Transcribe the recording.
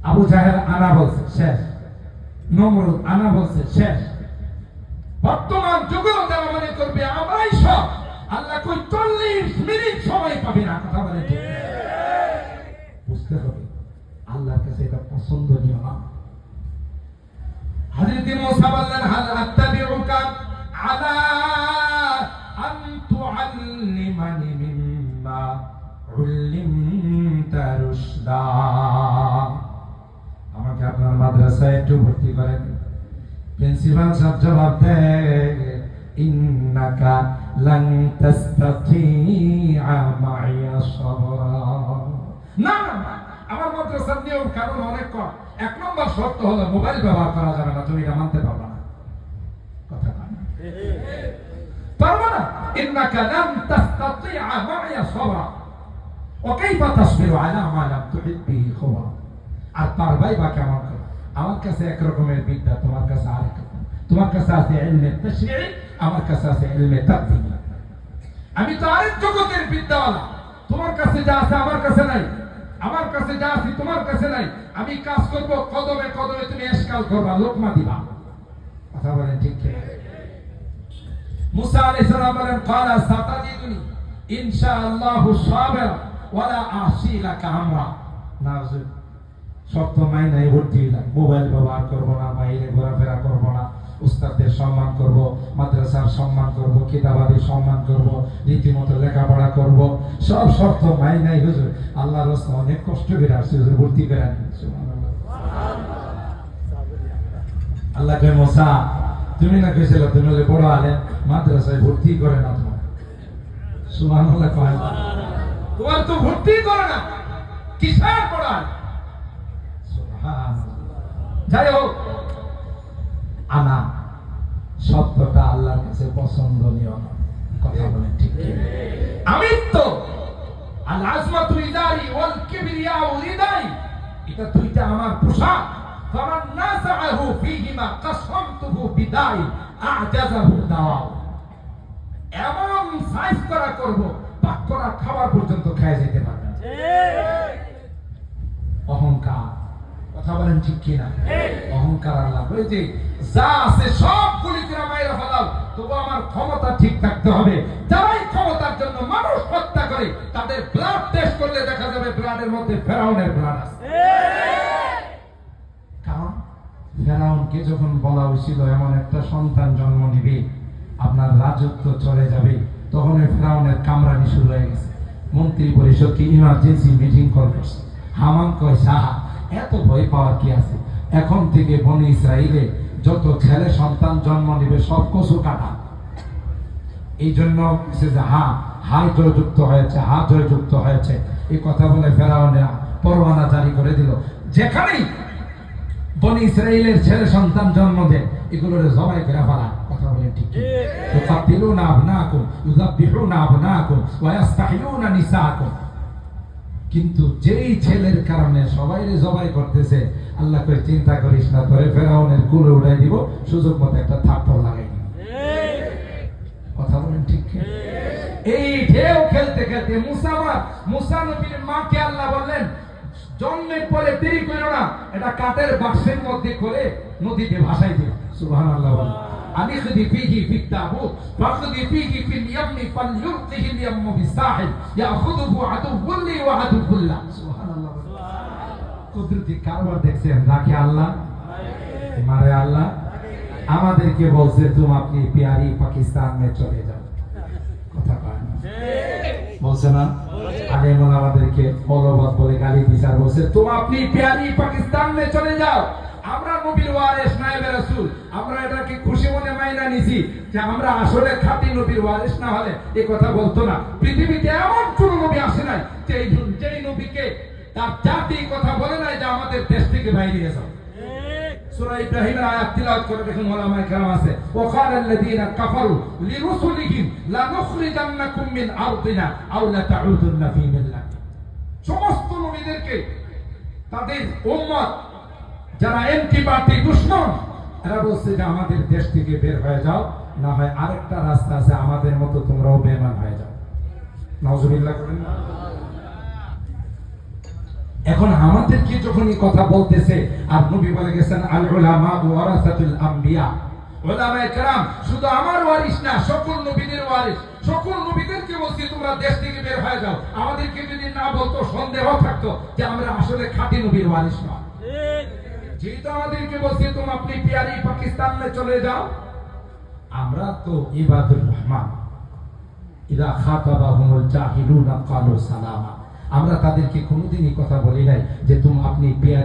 আবু জাহেল আনা বলছে শেষ, নমরুদ আনা বলছে শেষ। বর্তমান যুগেও যারা মনে করবে আমরাই সব, আল্লাহ কই 40 মিনিট সময় পাবে না। কথা বলে ঠিক বুঝতে হবে, আল্লাহর কাছে এটা পছন্দনীয় না। হযরত মুসা বললেন হাল আত্তাবিউকা আলা আন তুআল্লিমানি মিম্মা উল্লিমতা রুশদা, আমাকে আপনার মাদ্রাসায় একটু ভর্তি করেন। প্রিন্সিপাল সাহেব জবাব দেয় ইন্নাকা লান তাসতাতিআ মাইয়া সাবরা। না না, আমার মাদ্রাসার নিয়ম কানুন অনেক কম। 1 নম্বর শর্ত হলো মোবাইল ব্যবহার করা যাবে না, তুমি এটা মানতে পারবে না। কথা না পারবে না। ইন্নাকা লান তাসতাতিআ মাইয়া সাবরা ওয়া কাইফা তাসবিরু আলা মা লাম তুহিত বিহি খবরা। আর পারবাই বা কেমন করে? আমার কাছে এক রকমের বিদ্যা, তোমার কাছে আরেক রকম। তোমার কাছে আছে ইলমে তাশরীঈ, আমার কাছে আছে ইলমে তাকদীম। আমি তো আরেক জগতের বিদ্যাওয়ালা। তোমার কাছে যা আছে আমার কাছে নাই, আমার কাছে যা আছে তোমার কাছে নাই। আমি কাজ করব কদমে কদমে, তুমি ইশকাল করবা, লোকমা দিবা। কথা বলেন ঠিক কি? মুসা আলাইহিস সালাম বলেন ক্বালা সাতাজিদুনি ইনশাআল্লাহু সাবিরা ওয়ালা আসি লাকা আমরা। নাযুর শর্ত মাইনাই ভর্তি হইলাম। মোবাইল ব্যবহার করব না, বাইরে ঘোরাফেরা করব না, উস্তাদদের সম্মান করব, মাদ্রাসার সম্মান করব, কিতাবাদের সম্মান করব, রীতিমতো লেখাপড়া করব। সব শর্ত মাইনাই হুজুর আল্লাহর রাস্তায় অনেক কষ্ট করে আসছে, হুজুর ভর্তি করে আনি। সুবহানাল্লাহ। আল্লাহ কয় মুসা তুমি না কইছিলে তুমি হলে বড় আলেম, মাদ্রাসায় ভর্তি করে না তোমার। সুবহানাল্লাহ কয় তোমার তো ভর্তি করে না, কিসের বড় আলেম? যাই হোক, আনা শব্দটা আল্লাহর কাছে পছন্দনীয় না। কথা বলেন ঠিক কি? আমিত্ব আল আজমাতু ইদারি ওয়াল কিবরিয়াউ রিদাই, এটা দুইটা আমার পোশাক। ফামান নাযাহু ফীহিমা কাসামতুহু বিদাই আ'জাযাহু দাওয়া। এমন সাইজ করা করব পাক করা খাবার পর্যন্ত খেয়ে যেতে পারবে না। অহংকার। কথা বলেন ঠিক কি না? অহংকার আল্লাহ বলে যে যা আছে সব গুলি করে মাইরা ফেলাও, তবু আমার ক্ষমতা ঠিক থাকতে হবে। যারাই ক্ষমতার জন্য মানুষ হত্যা করে তাদের ব্লাড টেস্ট করলে দেখা যাবে ব্লাডের মধ্যে ফেরাউনের ব্লাড আছে। কারণ ফেরাউনকে যখন বলা হয়েছিল এমন একটা সন্তান জন্ম নিবে, আপনার রাজত্ব চলে যাবে, তখন ফেরাউনের কামরানি শুরু হয়ে গেছে। মন্ত্রী পরিষদকে ইমার্জেন্সি মিটিং কল করছে। হামান কয় সাহা এত ভয় পাওয়ার কি আছে? এখন থেকে বনি ইসরাইলে যত ছেলে সন্তান জন্ম নিবে সব কচু কাটা। এই জন্য হাই জয়যুক্ত হয়েছে, হা জয়যুক্ত হয়েছে। এই কথা বলে ফেরাউন পরওয়ানা জারি করে দিল, যেখানেই বনি ইসরাইলের ছেলে সন্তান জন্ম দেয় এগুলোর জবাই করে ফেলা। কথা বলেন ঠিক কি? তুকাতিলুনা আবনাকুম ইউযাববিহুনা আবনাকুম ওয়া ইস্তাহয়ুনা নিসাআকুম। কিন্তু যেই ছেলের কারণে সবাইরে জবাই করতেছে, আল্লাহ কই চিন্তা করিস না, তোরে ফেরাউনের কুলে উড়াই দিব, সুযোগ মতো একটা থাপ্পড় লাগাই দিব। কথা বলেন ঠিক কি? এই ঢেউ খেলতে খেলতে মুসা নবীর মাকে আল্লাহ বললেন জন্মের পরে দেরি করো না, এটা কাঠের বাক্সের মধ্যে করে নদীতে ভাসাই দিও। সুবহানাল্লাহ। আমি যদি ফিহি ফিতাবুত ফাখদি ফিহি ফিল ইয়ামনি ফালইউতিহি ইয়ামু বিসাহিল ইয়াখুযুহু আদুউল্লি ওয়া আদুউল্লাহ। সুবহানাল্লাহ। কুদরতি কারবার দেখছেন, রাখে আল্লাহ মারে আল্লাহ। আমাদেরকে বলছে তুমি আপনি প্যারি পাকিস্তান মে চলে যাও। কথা কয় না বলছে না? আলেম আমাদেরকে বলবৎ বলে গালি দিছার বলছে তুমি আপনি প্যারি পাকিস্তান মে চলে যাও। আমরা নবীর ওয়ারিস নায়েবে রাসূল, আমরা এটাকে খুশি মনে মাইনা নিছি যে আমরা আসলে খাঁটি নবীর ওয়ারিস না হলে এই কথা বলতো না। পৃথিবীতে এমন কোন নবী আসে নাই যেই নবীকে তার জাতি কথা বলে নাই যে আমাদের দেশ থেকে বাইরে যাও। সূরা ইব্রাহিমের আয়াত তিলাওয়াত করে দেখুন, ওলামায়ে কেরাম আছে ওয়াকালাল্লাযীনা কাফারু লিরুসুলিহিম লানুখরিজান্নাকুম মিন আরদিনা আও লাতাউদুন্না ফী মিল্লাতি। সমস্ত নবীদেরকে তাদের উম্মত যারা এন্টিপার্টি দুশমন, এরা বলছে যে আমাদের দেশ থেকে বের হয়ে যাও, না হয় আরেকটা রাস্তা আছে, আমাদের মতো তোমরাও বেঈমান হয়ে যাও। নাউজুবিল্লাহ করেন না। এখন আমাদেরকে যখন এই কথা বলতেছে, আর নবী বলে গেছেন আল উলামা ওয়ারাসাতুল আম্বিয়া, উলামায়ে কেরাম শুধু আমার ওয়ারিস না, সকল নবীদের ওয়ারিস। সকল নবীদেরকে বলছি তোমরা দেশ থেকে বের হয়ে যাও। আমাদেরকে যদি না বলতো, সন্দেহ থাকতো যে আমরা আসলে খাঁটি নবীর ওয়ারিস না। যেহেতু আমাদেরকে বলছি তুমি আপনি পিয়ারি পাকিস্তানে চলে যাও, আমরা তো ইবাদুর রহমান, ইদা খাতাবাহুমুল জাহিলুনা ক্বালু সালামা। আমরা তাদেরকে কোনোদিনই কথা বলি নাই যে তুমি আপনি পিয়ারি